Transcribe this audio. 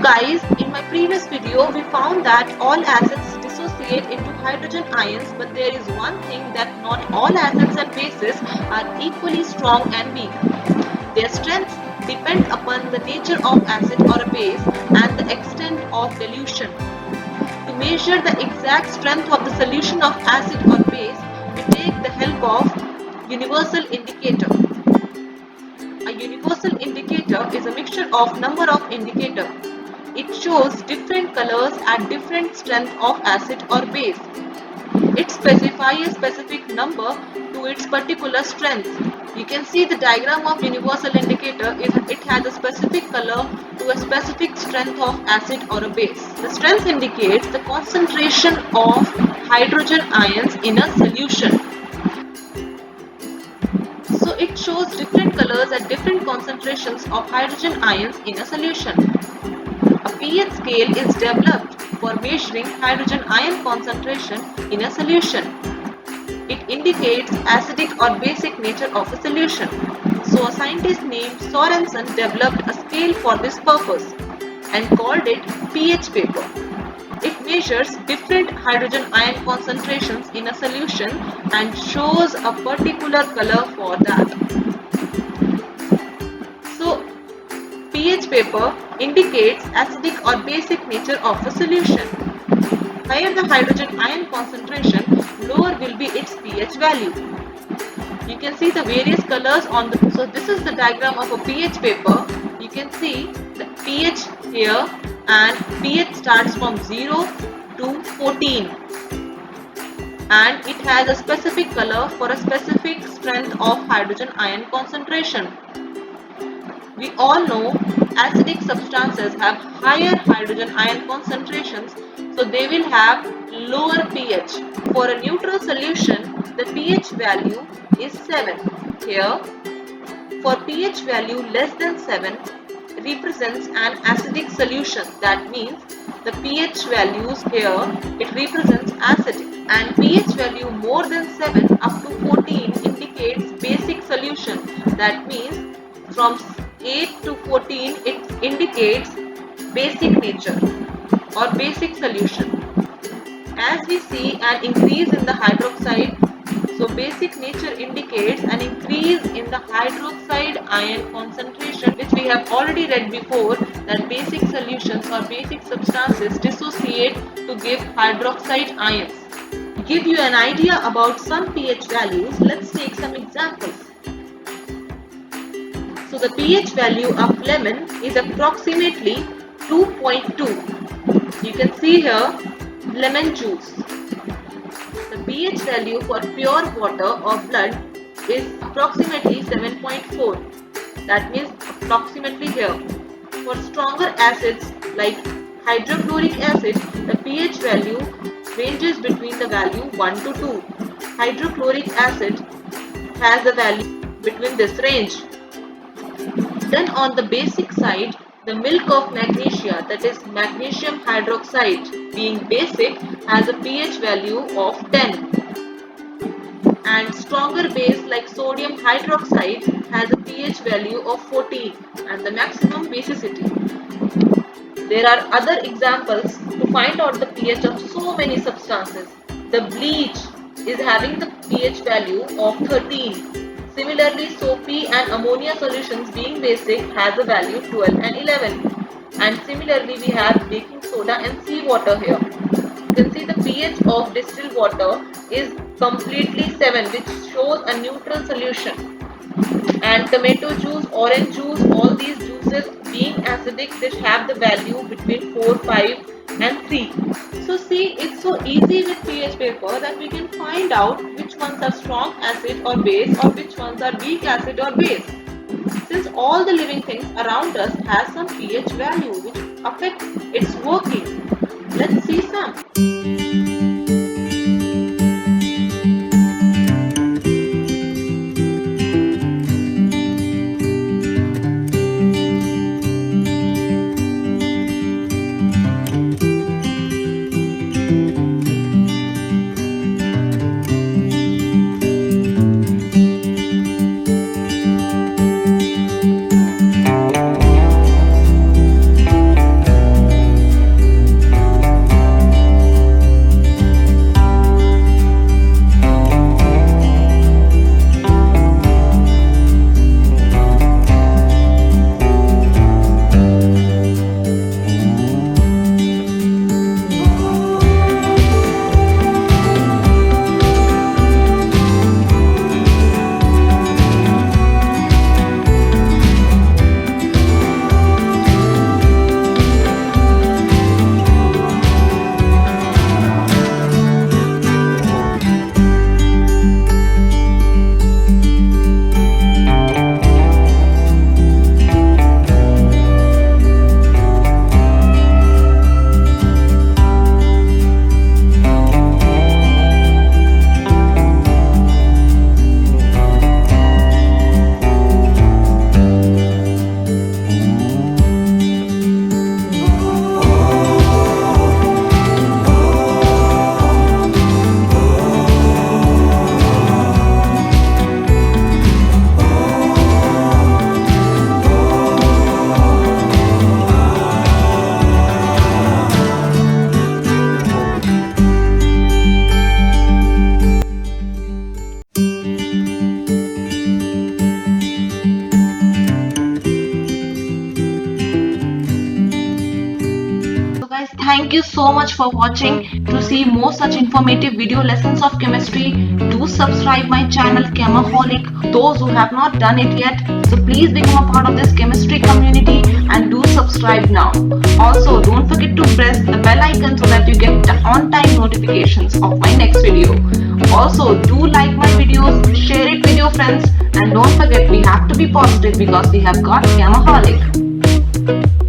Guys, in my previous video we found that all acids dissociate into hydrogen ions, but there is one thing, that not all acids and bases are equally strong and weak. Their strengths depend upon the nature of acid or a base and the extent of dilution. To measure the exact strength of the solution of acid or base, we take the help of universal indicator. A universal indicator is a mixture of number of indicators. It shows different colors at different strength of acid or base. It specifies a specific number to its particular strength. You can see the diagram of universal indicator. It has a specific color to a specific strength of acid or a base. The strength indicates the concentration of hydrogen ions in a solution. So it shows different colors at different concentrations of hydrogen ions in a solution. A pH scale is developed for measuring hydrogen ion concentration in a solution. It indicates acidic or basic nature of a solution. So a scientist named Sorensen developed a scale for this purpose and called it pH paper. It measures different hydrogen ion concentrations in a solution and shows a particular color for that. So pH paper indicates acidic or basic nature of a solution. Higher the hydrogen ion concentration, lower will be its pH value. You can see the various colors on the. So this is the diagram of a pH paper. You can see the pH here, and pH starts from 0 to 14, and it has a specific color for a specific strength of hydrogen ion concentration. We all know acidic substances have higher hydrogen ion concentrations, so they will have lower pH. For a neutral solution, the pH value is 7. Here, for pH value less than 7 represents an acidic solution. That means the pH values here, it represents acidic, and pH value more than 7 up to 14 indicates basic solution. That means from 8 to 14 it indicates basic nature or basic solution. As we see an increase in the hydroxide, so basic nature indicates an increase in the hydroxide ion concentration, which we have already read before, that basic solutions or basic substances dissociate to give hydroxide ions. To give you an idea about some pH values, let's take some examples. So the pH value of lemon is approximately 2.2. You can see here lemon juice. The pH value for pure water or blood is approximately 7.4. That means approximately here. For stronger acids like hydrochloric acid, the pH value ranges between the value 1 to 2. Hydrochloric acid has a value between this range. Then on the basic side, the milk of magnesia, that is magnesium hydroxide, being basic, has a pH value of 10. And stronger base like sodium hydroxide has a pH value of 14 and the maximum basicity. There are other examples to find out the pH of so many substances. The bleach is having the pH value of 13. Similarly, soapy and ammonia solutions being basic has a value 12 and 11. And similarly, we have baking soda and seawater here. You can see the pH of distilled water is completely 7, which shows a neutral solution. And tomato juice, orange juice, all these juices being acidic, they have the value between 4, 5 and 3. So see, it's so easy with pH paper that we can find out which ones are strong acid or base or which ones are weak acid or base. Since all the living things around us has some pH value which affects its working. Let's see some. Thank you so much for watching. To see more such informative video lessons of chemistry, do subscribe my channel Chemaholic. Those who have not done it yet, so please become a part of this chemistry community and do subscribe now. Also, don't forget to press the bell icon so that you get on-time notifications of my next video. Also, do like my videos, share it with your friends, and don't forget we have to be positive because we have got Chemaholic.